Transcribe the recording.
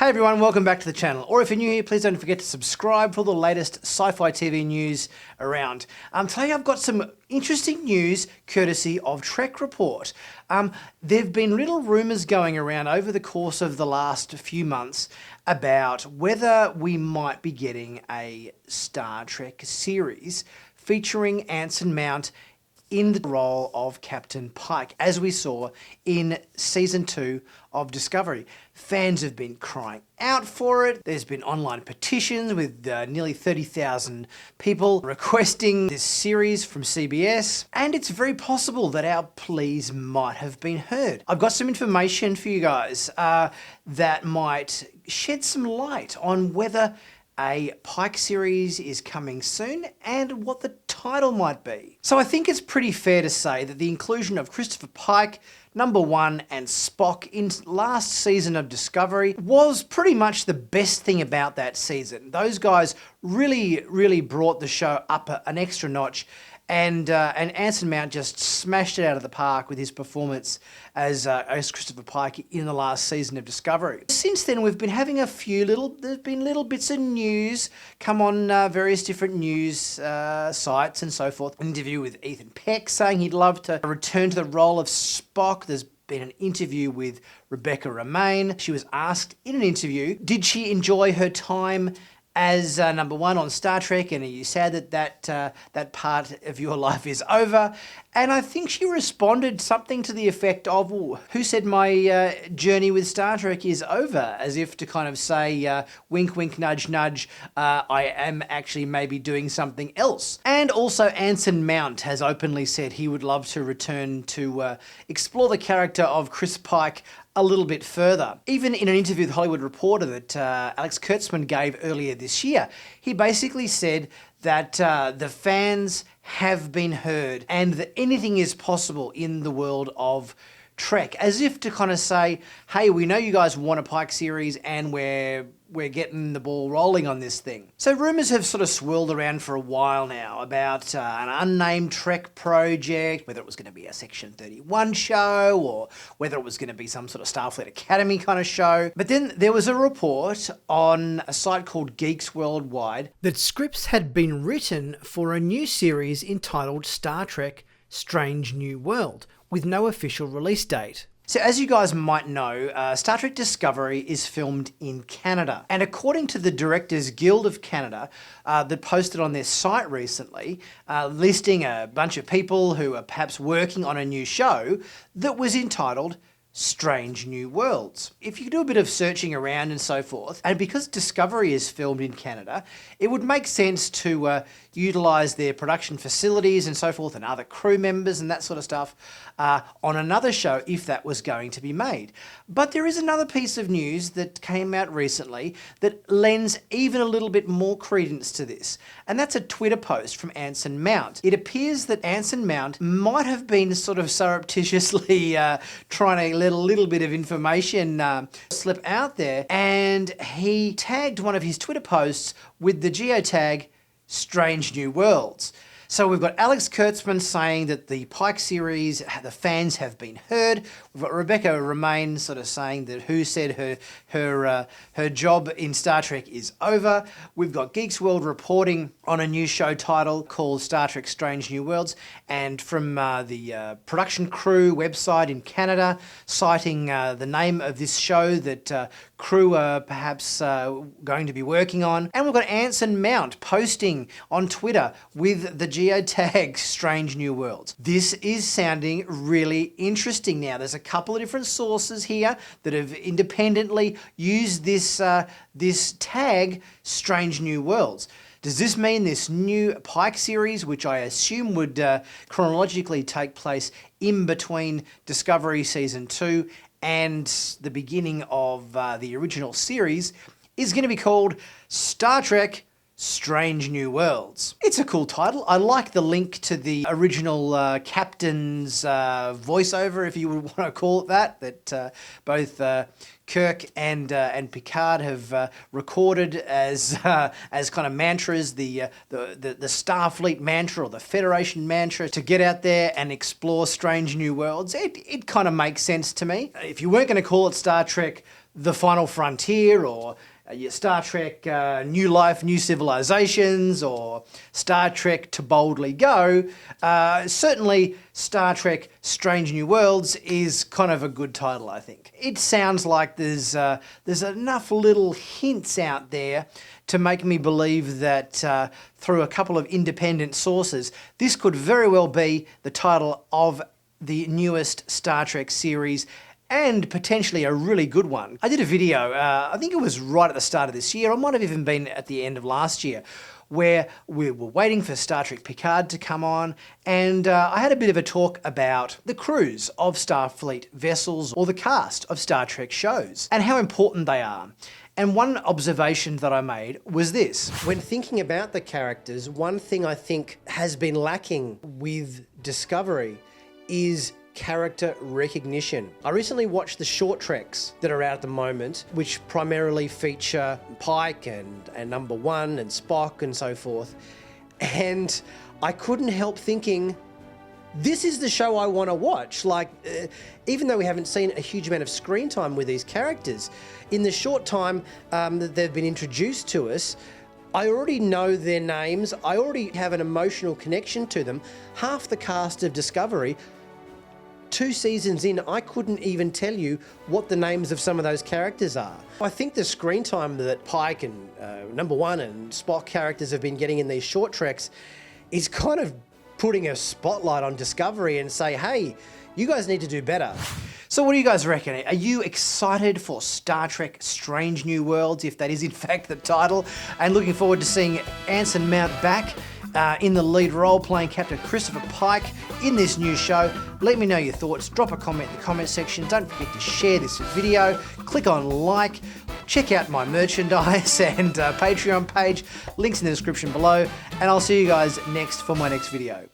Hey everyone, welcome back to the channel. Or if you're new here, please don't forget to subscribe for the latest sci-fi TV news around. Today I've got some interesting news courtesy of Trek Report. There've been little rumours going around over the course of the last few months about whether we might be getting a Star Trek series featuring Anson Mount in the role of Captain Pike, as we saw in Season 2 of Discovery. Fans have been crying out for it. There's been online petitions with nearly 30,000 people requesting this series from CBS, and it's very possible that our pleas might have been heard. I've got some information for you guys that might shed some light on whether a Pike series is coming soon and what the title might be. So I think it's pretty fair to say that the inclusion of Christopher Pike, Number One, and Spock in last season of Discovery was pretty much the best thing about that season. Those guys really brought the show up an extra notch, and Anson Mount just smashed it out of the park with his performance as Christopher Pike in the last season of Discovery. Since then, we've been having there's been little bits of news come on various different news sites and so forth. An interview with Ethan Peck saying he'd love to return to the role of Spock. There's been an interview with Rebecca Romaine. She was asked in an interview, did she enjoy her time as Number One on Star Trek, and are you sad that that part of your life is over? And I think she responded something to the effect of, who said my journey with Star Trek is over? As if to kind of say, wink, wink, nudge, nudge, I am actually maybe doing something else. And also Anson Mount has openly said he would love to return to explore the character of Chris Pike a little bit further. Even in an interview with Hollywood Reporter that Alex Kurtzman gave earlier this year, he basically said that the fans have been heard and that anything is possible in the world of Trek, as if to kind of say, hey, we know you guys want a Pike series and we're getting the ball rolling on this thing. So rumours have sort of swirled around for a while now about an unnamed Trek project, whether it was going to be a Section 31 show or whether it was going to be some sort of Starfleet Academy kind of show. But then there was a report on a site called Geeks Worldwide that scripts had been written for a new series entitled Star Trek Strange New World, with no official release date. So as you guys might know, Star Trek Discovery is filmed in Canada. And according to the Directors Guild of Canada, that posted on their site recently, listing a bunch of people who are perhaps working on a new show that was entitled Strange New Worlds. If you do a bit of searching around and so forth, and because Discovery is filmed in Canada, it would make sense to utilise their production facilities and so forth and other crew members and that sort of stuff on another show if that was going to be made. But there is another piece of news that came out recently that lends even a little bit more credence to this, and that's a Twitter post from Anson Mount. It appears that Anson Mount might have been sort of surreptitiously trying to let a little bit of information slip out there, and he tagged one of his Twitter posts with the geotag Strange New Worlds. So we've got Alex Kurtzman saying that the Pike series, the fans have been heard. We've got Rebecca Romaine sort of saying that who said her job in Star Trek is over. We've got Geeks World reporting on a new show title called Star Trek Strange New Worlds, and from the production crew website in Canada, citing the name of this show that crew are perhaps going to be working on. And we've got Anson Mount posting on Twitter with the geotag Strange New Worlds. This is sounding really interesting now. There's a couple of different sources here that have independently used this tag Strange New Worlds. Does this mean this new Pike series, which I assume would chronologically take place in between Discovery Season 2 and the beginning of the original series, is going to be called Star Trek Strange New Worlds? It's a cool title. I like the link to the original captain's voiceover, if you would want to call it that both Kirk and Picard have recorded as kind of mantras, the Starfleet mantra or the Federation mantra to get out there and explore strange new worlds. It kind of makes sense to me. If you weren't going to call it Star Trek The Final Frontier, or your Star Trek New Life, New Civilizations, or Star Trek To Boldly Go, certainly Star Trek Strange New Worlds is kind of a good title, I think. It sounds like there's enough little hints out there to make me believe that through a couple of independent sources, this could very well be the title of the newest Star Trek series, and potentially a really good one. I did a video, I think it was right at the start of this year, or might have even been at the end of last year, where we were waiting for Star Trek Picard to come on, and I had a bit of a talk about the crews of Starfleet vessels or the cast of Star Trek shows, and how important they are. And one observation that I made was this. When thinking about the characters, one thing I think has been lacking with Discovery is character recognition. I recently watched the short treks that are out at the moment, which primarily feature Pike and Number One and Spock and so forth. And I couldn't help thinking, this is the show I want to watch. Like, even though we haven't seen a huge amount of screen time with these characters, in the short time that they've been introduced to us, I already know their names. I already have an emotional connection to them. Half the cast of Discovery, 2 seasons in, I couldn't even tell you what the names of some of those characters are. I think the screen time that Pike and Number One and Spock characters have been getting in these short treks is kind of putting a spotlight on Discovery and say, hey, you guys need to do better. So what do you guys reckon? Are you excited for Star Trek Strange New Worlds, if that is in fact the title, and looking forward to seeing Anson Mount back in the lead role playing Captain Christopher Pike in this new show? Let me know your thoughts. Drop a comment in the comment section. Don't forget to share this video. Click on like. Check out my merchandise and Patreon page. Links in the description below. And I'll see you guys next for my next video.